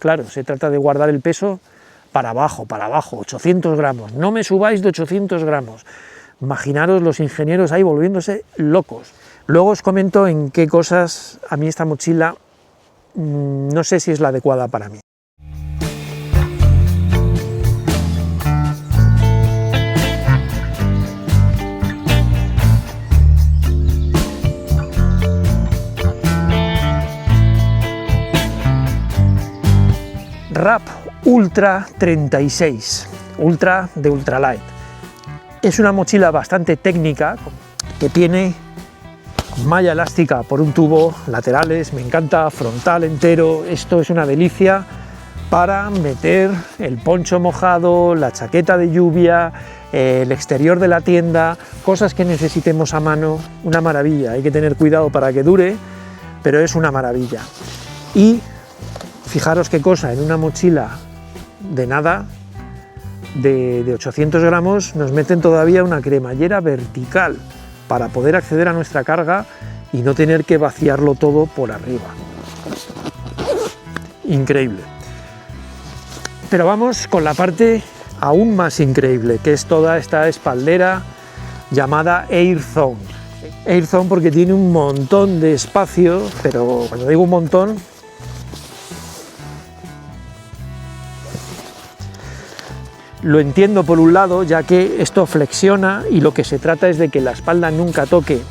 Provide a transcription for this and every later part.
Claro, se trata de guardar el peso para abajo, 800 gramos. No me subáis de 800 gramos. Imaginaros los ingenieros ahí volviéndose locos. Luego os comento en qué cosas a mí esta mochila no sé si es la adecuada para mí. RAP Ultra 36, Ultra de Ultralight. Es una mochila bastante técnica que tiene malla elástica por un tubo, laterales, me encanta, frontal entero. Esto es una delicia para meter el poncho mojado, la chaqueta de lluvia, el exterior de la tienda, cosas que necesitemos a mano. Una maravilla, hay que tener cuidado para que dure, pero es una maravilla. Y fijaros qué cosa, en una mochila de nada, de 800 gramos, nos meten todavía una cremallera vertical para poder acceder a nuestra carga y no tener que vaciarlo todo por arriba. Increíble. Pero vamos con la parte aún más increíble, que es toda esta espaldera llamada AirZone. AirZone porque tiene un montón de espacio, pero cuando digo un montón, lo entiendo por un lado, ya que esto flexiona y lo que se trata es de que la espalda nunca toque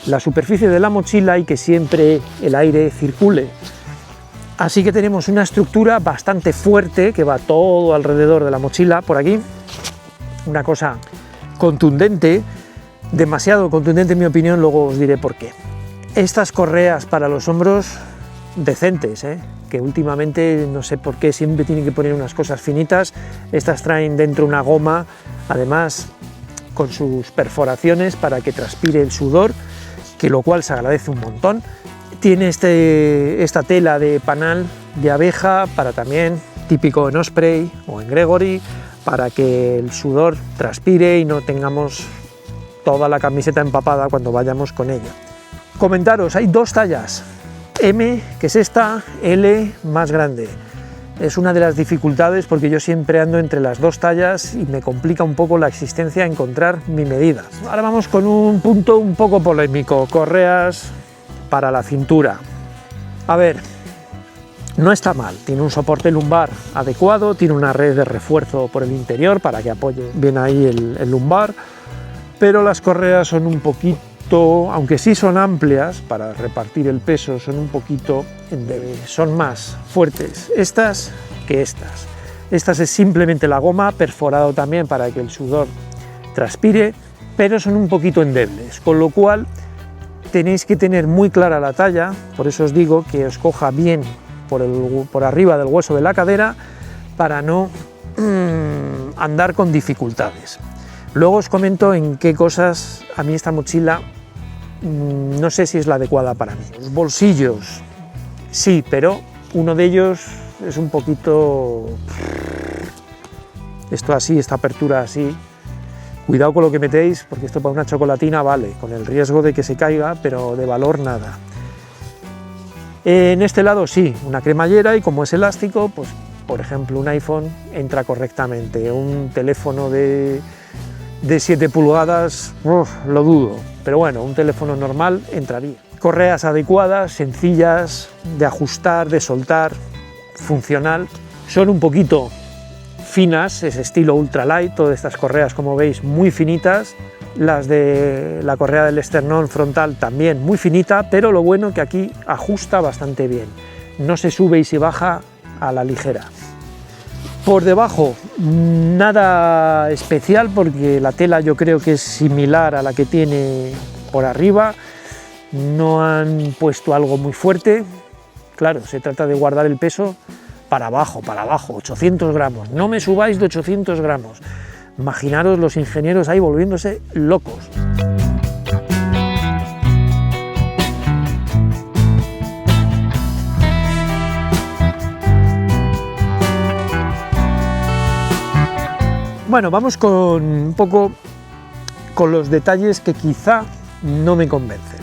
la superficie de la mochila y que siempre el aire circule. Así que tenemos una estructura bastante fuerte que va todo alrededor de la mochila, por aquí. Una cosa contundente, demasiado contundente en mi opinión, luego os diré por qué. Estas correas para los hombros decentes, que últimamente no sé por qué siempre tienen que poner unas cosas finitas. Estas traen dentro una goma, además con sus perforaciones para que transpire el sudor, que lo cual se agradece un montón. Tiene esta tela de panal de abeja para también, típico en Osprey o en Gregory, para que el sudor transpire y no tengamos toda la camiseta empapada cuando vayamos con ella. Comentaros, hay dos tallas. M, que es esta, L más grande. Es una de las dificultades porque yo siempre ando entre las dos tallas y me complica un poco la existencia encontrar mi medida. Ahora vamos con un punto un poco polémico, correas para la cintura. A ver, no está mal, tiene un soporte lumbar adecuado, tiene una red de refuerzo por el interior para que apoye bien ahí el lumbar, pero las correas son un poquito, aunque sí son amplias para repartir el peso, son un poquito endebles, son más fuertes estas que estas. Estas es simplemente la goma, perforado también para que el sudor transpire, pero son un poquito endebles, con lo cual tenéis que tener muy clara la talla, por eso os digo que os coja bien por arriba del hueso de la cadera para no andar con dificultades. Luego os comento en qué cosas a mí esta mochila no sé si es la adecuada para mí. Los bolsillos, sí, pero uno de ellos es un poquito... Esto así, esta apertura así. Cuidado con lo que metéis, porque esto para una chocolatina vale, con el riesgo de que se caiga, pero de valor nada. En este lado sí, una cremallera, y como es elástico, pues por ejemplo un iPhone entra correctamente. Un teléfono de 7 pulgadas, lo dudo, pero bueno, un teléfono normal entraría. Correas adecuadas, sencillas, de ajustar, de soltar, funcional. Son un poquito finas, es estilo ultralight, todas estas correas como veis muy finitas. Las de la correa del esternón frontal también muy finita, pero lo bueno que aquí ajusta bastante bien, no se sube y se baja a la ligera. Por debajo nada especial porque la tela yo creo que es similar a la que tiene por arriba, no han puesto algo muy fuerte. Claro, se trata de guardar el peso para abajo, 800 gramos, no me subáis de 800 gramos. Imaginaros los ingenieros ahí volviéndose locos. Bueno, vamos con un poco con los detalles que quizá no me convencen.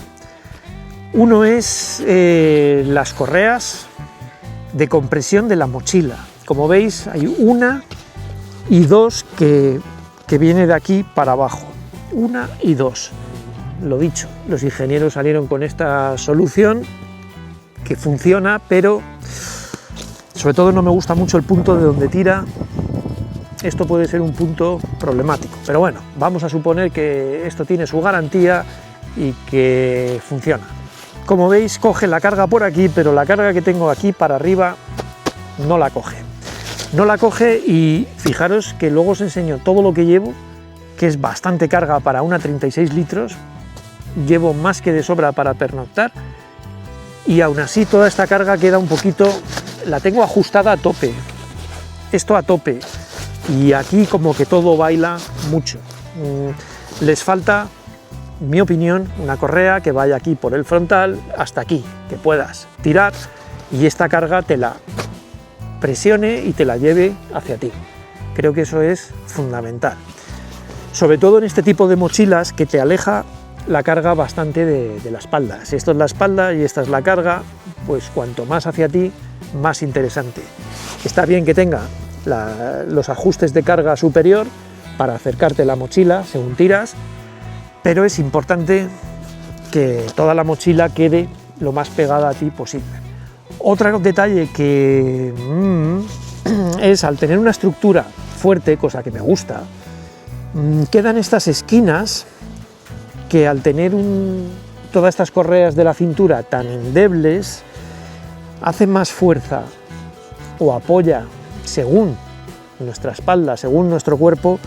Uno es las correas, de compresión de la mochila. Como veis, hay una y dos que viene de aquí para abajo, una y dos. Lo dicho, los ingenieros salieron con esta solución que funciona, pero sobre todo no me gusta mucho el punto de donde tira. Esto puede ser un punto problemático, pero bueno, vamos a suponer que esto tiene su garantía y que funciona. Como veis, coge la carga por aquí, pero la carga que tengo aquí para arriba no la coge. No la coge y fijaros que luego os enseño todo lo que llevo, que es bastante carga para una 36 litros, llevo más que de sobra para pernoctar y aún así toda esta carga queda un poquito, la tengo ajustada a tope, esto a tope, y aquí como que todo baila mucho. Les falta, en mi opinión, una correa que vaya aquí por el frontal hasta aquí, que puedas tirar y esta carga te la presione y te la lleve hacia ti. Creo que eso es fundamental, sobre todo en este tipo de mochilas que te aleja la carga bastante de la espalda. Si esto es la espalda y esta es la carga, pues cuanto más hacia ti, más interesante. Está bien que tenga los ajustes de carga superior para acercarte la mochila según tiras, pero es importante que toda la mochila quede lo más pegada a ti posible. Otro detalle que es, al tener una estructura fuerte, cosa que me gusta, quedan estas esquinas que al tener todas estas correas de la cintura tan endebles, hace más fuerza o apoya según nuestra espalda, según nuestro cuerpo.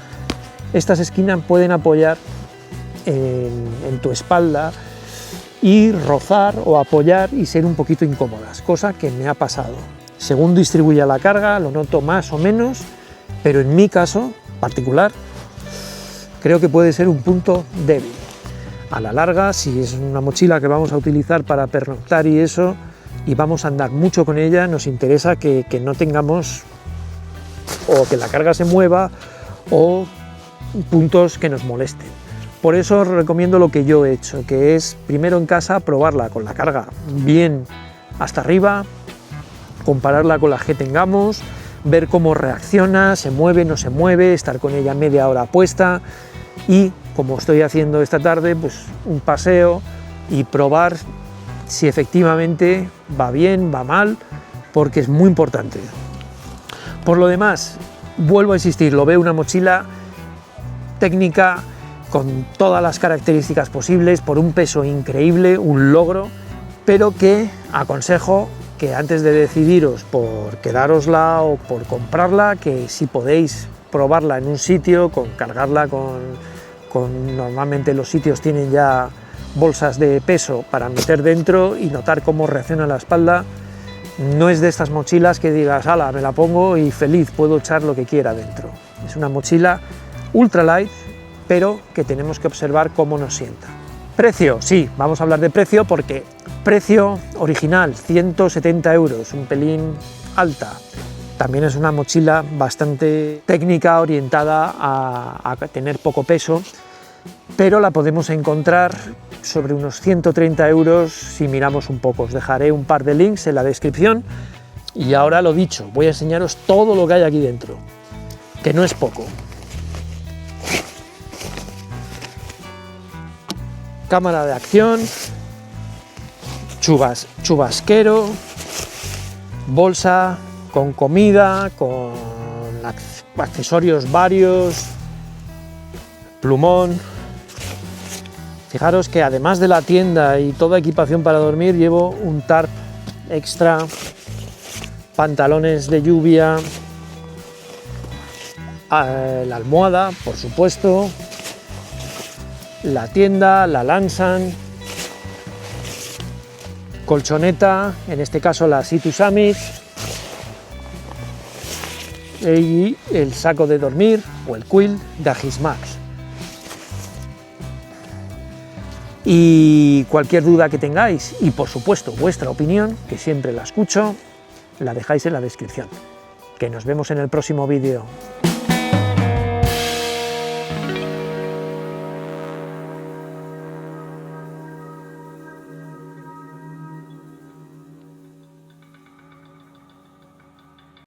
Estas esquinas pueden apoyar en tu espalda y rozar o apoyar y ser un poquito incómodas, cosa que me ha pasado. Según distribuya la carga, lo noto más o menos, pero en mi caso particular, creo que puede ser un punto débil. A la larga, si es una mochila que vamos a utilizar para pernoctar y eso, y vamos a andar mucho con ella, nos interesa que no tengamos o que la carga se mueva o puntos que nos molesten. Por eso os recomiendo lo que yo he hecho, que es primero en casa probarla con la carga bien hasta arriba, compararla con la que tengamos, ver cómo reacciona, se mueve, no se mueve, estar con ella media hora puesta y, como estoy haciendo esta tarde, pues un paseo y probar si efectivamente va bien, va mal, porque es muy importante. Por lo demás, vuelvo a insistir, lo veo una mochila técnica con todas las características posibles, por un peso increíble, un logro, pero que aconsejo que antes de decidiros por quedárosla o por comprarla, que si podéis probarla en un sitio, cargarla normalmente los sitios tienen ya bolsas de peso para meter dentro y notar cómo reacciona la espalda. No es de estas mochilas que digas, ala, me la pongo y feliz, puedo echar lo que quiera dentro. Es una mochila ultralight, pero que tenemos que observar cómo nos sienta. Precio, sí, vamos a hablar de precio porque precio original, 170 €, un pelín alta. También es una mochila bastante técnica, orientada a tener poco peso, pero la podemos encontrar sobre unos 130 € si miramos un poco. Os dejaré un par de links en la descripción y ahora lo dicho, voy a enseñaros todo lo que hay aquí dentro, que no es poco. Cámara de acción, chubasquero, bolsa con comida, con accesorios varios, plumón. Fijaros que además de la tienda y toda equipación para dormir, llevo un tarp extra, pantalones de lluvia, la almohada, por supuesto, la tienda, la Lansan, colchoneta, en este caso la Sea to Summit, y el saco de dormir o el quilt de Agismax. Y cualquier duda que tengáis y por supuesto vuestra opinión, que siempre la escucho, la dejáis en la descripción. Que nos vemos en el próximo vídeo.